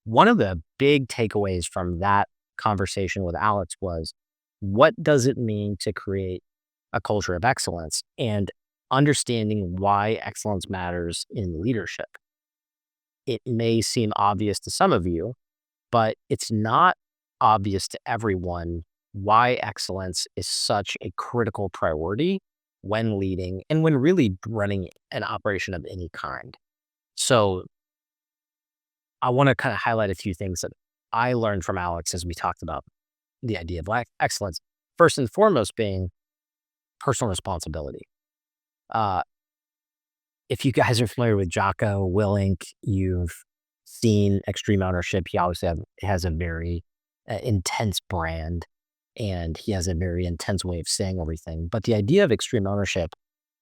One of the big takeaways from that conversation with Alex was, what does it mean to create a culture of excellence and understanding why excellence matters in leadership? It may seem obvious to some of you, but it's not obvious to everyone why excellence is such a critical priority when leading and when really running an operation of any kind. So I want to kind of highlight a few things that I learned from Alex as we talked about the idea of excellence. First and foremost, being personal responsibility. Uh, if you guys are familiar with Jocko Willink, you've seen Extreme Ownership. He obviously has a very intense brand, and he has a very intense way of saying everything. But the idea of extreme ownership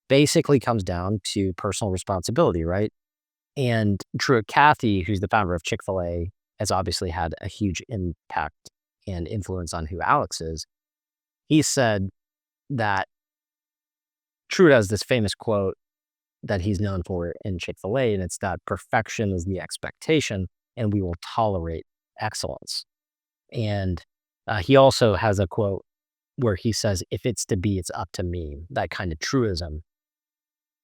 basically comes down to personal responsibility, right? And Truett Cathy, who's the founder of Chick-fil-A, has obviously had a huge impact and influence on who Alex is. He said that Truett has this famous quote that he's known for in Chick-fil-A, and it's that perfection is the expectation, and we will tolerate excellence. And he also has a quote where he says, if it's to be, it's up to me, that kind of truism.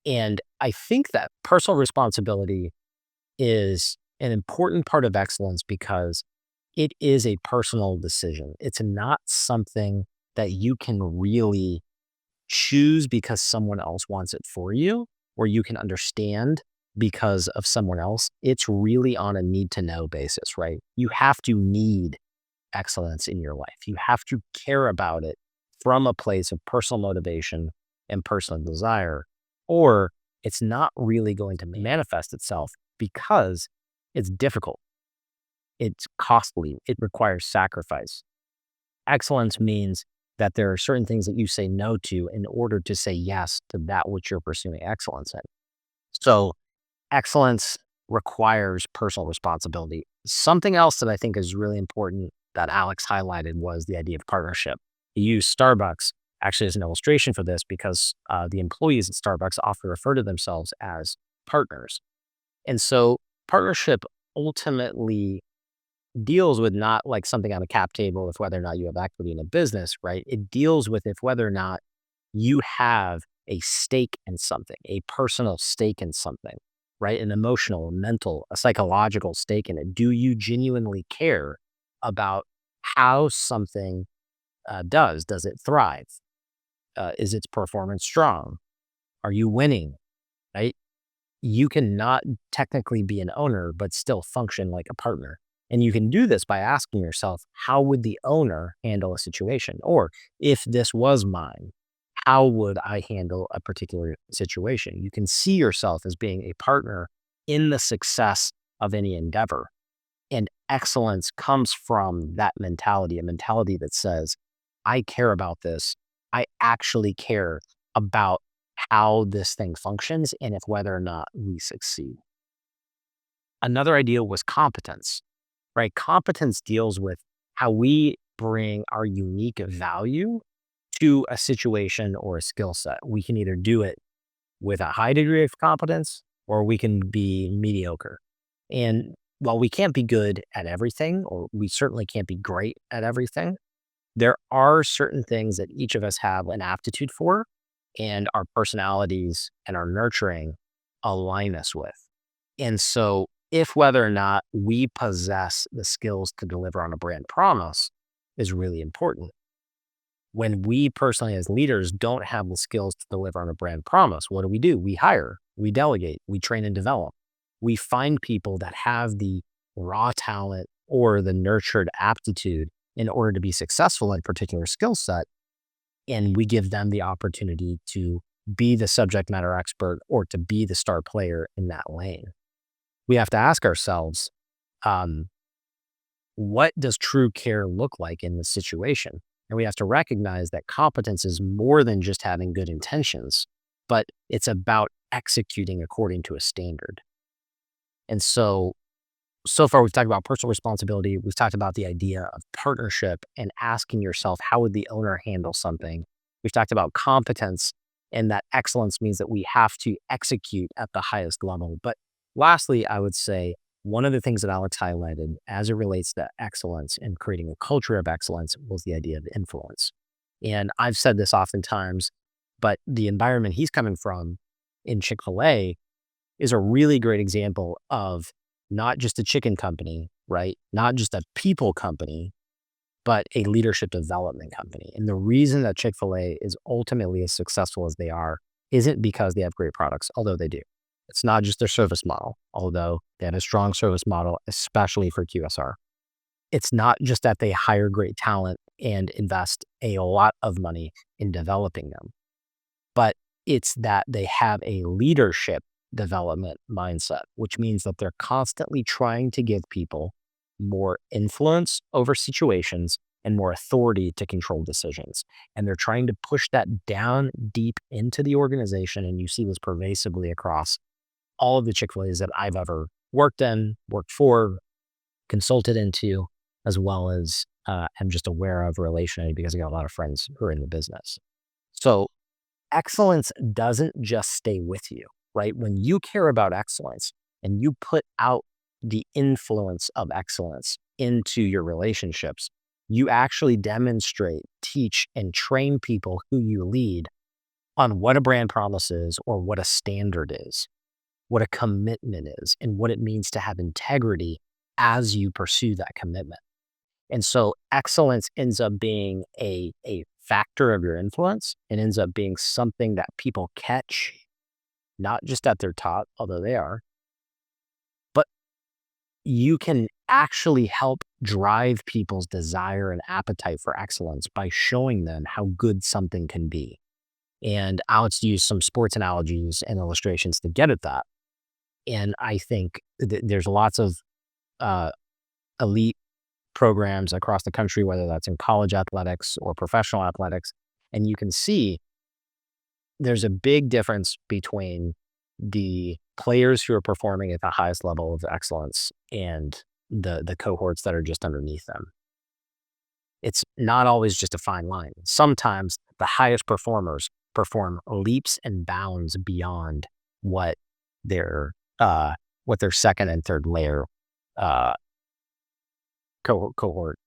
And I think that personal responsibility is an important part of excellence because it is a personal decision. It's not something that you can really choose because someone else wants it for you, or you can understand because of someone else. It's really on a need to know basis, right? You have to need excellence in your life. You have to care about it from a place of personal motivation and personal desire, or it's not really going to manifest itself because it's difficult. It's costly. It requires sacrifice. Excellence means that there are certain things that you say no to in order to say yes to that which you're pursuing excellence in. So excellence requires personal responsibility. Something else that I think is really important that Alex highlighted was the idea of partnership. He used Starbucks actually as an illustration for this because the employees at Starbucks often refer to themselves as partners. And so partnership ultimately deals with not like something on a cap table with whether or not you have equity in a business, right? It deals with if whether or not you have a stake in something, a personal stake in something, right? An emotional, a mental, a psychological stake in it. Do you genuinely care about how something does? Does it thrive? Is its performance strong? Are you winning? Right? You cannot technically be an owner, but still function like a partner. And you can do this by asking yourself, how would the owner handle a situation? Or if this was mine, how would I handle a particular situation? You can see yourself as being a partner in the success of any endeavor. And excellence comes from that mentality, a mentality that says, I care about this. I actually care about how this thing functions and if whether or not we succeed. Another idea was competence, right? Competence deals with how we bring our unique value to a situation or a skill set. We can either do it with a high degree of competence or we can be mediocre. And while we can't be good at everything, or we certainly can't be great at everything, there are certain things that each of us have an aptitude for, and our personalities and our nurturing align us with. And so, if whether or not we possess the skills to deliver on a brand promise is really important. When we personally, as leaders, don't have the skills to deliver on a brand promise, what do? We hire, we delegate, we train and develop. We find people that have the raw talent or the nurtured aptitude in order to be successful in a particular skill set. And we give them the opportunity to be the subject matter expert or to be the star player in that lane. We have to ask ourselves, what does true care look like in this situation? And we have to recognize that competence is more than just having good intentions, but it's about executing according to a standard. And so far we've talked about personal responsibility. We've talked about the idea of partnership and asking yourself, how would the owner handle something? We've talked about competence, and that excellence means that we have to execute at the highest level. But lastly, I would say one of the things that Alex highlighted as it relates to excellence and creating a culture of excellence was the idea of influence. And I've said this oftentimes, but the environment he's coming from in Chick-fil-A is a really great example of not just a chicken company, right? Not just a people company, but a leadership development company. And the reason that Chick-fil-A is ultimately as successful as they are isn't because they have great products, although they do. It's not just their service model, although they have a strong service model, especially for QSR. It's not just that they hire great talent and invest a lot of money in developing them, but it's that they have a leadership development mindset, which means that they're constantly trying to give people more influence over situations and more authority to control decisions. And they're trying to push that down deep into the organization. And you see this pervasively across all of the Chick-fil-A's that I've ever worked in, worked for, consulted into, as well as am just aware of relationally because I got a lot of friends who are in the business. So excellence doesn't just stay with you, right? When you care about excellence and you put out the influence of excellence into your relationships, you actually demonstrate, teach, and train people who you lead on what a brand promise is or what a standard is, what a commitment is, and what it means to have integrity as you pursue that commitment. And so excellence ends up being a factor of your influence and ends up being something that people catch, not just at their top, although they are, but you can actually help drive people's desire and appetite for excellence by showing them how good something can be. And Alex used some sports analogies and illustrations to get at that. And I think there's lots of uh, elite programs across the country, whether that's in college athletics or professional athletics. And you can see there's a big difference between the players who are performing at the highest level of excellence and the cohorts that are just underneath them. It's not always just a fine line. Sometimes the highest performers perform leaps and bounds beyond what their what their second and third layer uh, cohort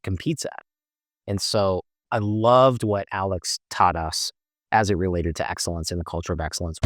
competes at. And so I loved what Alex taught us as it related to excellence and the culture of excellence.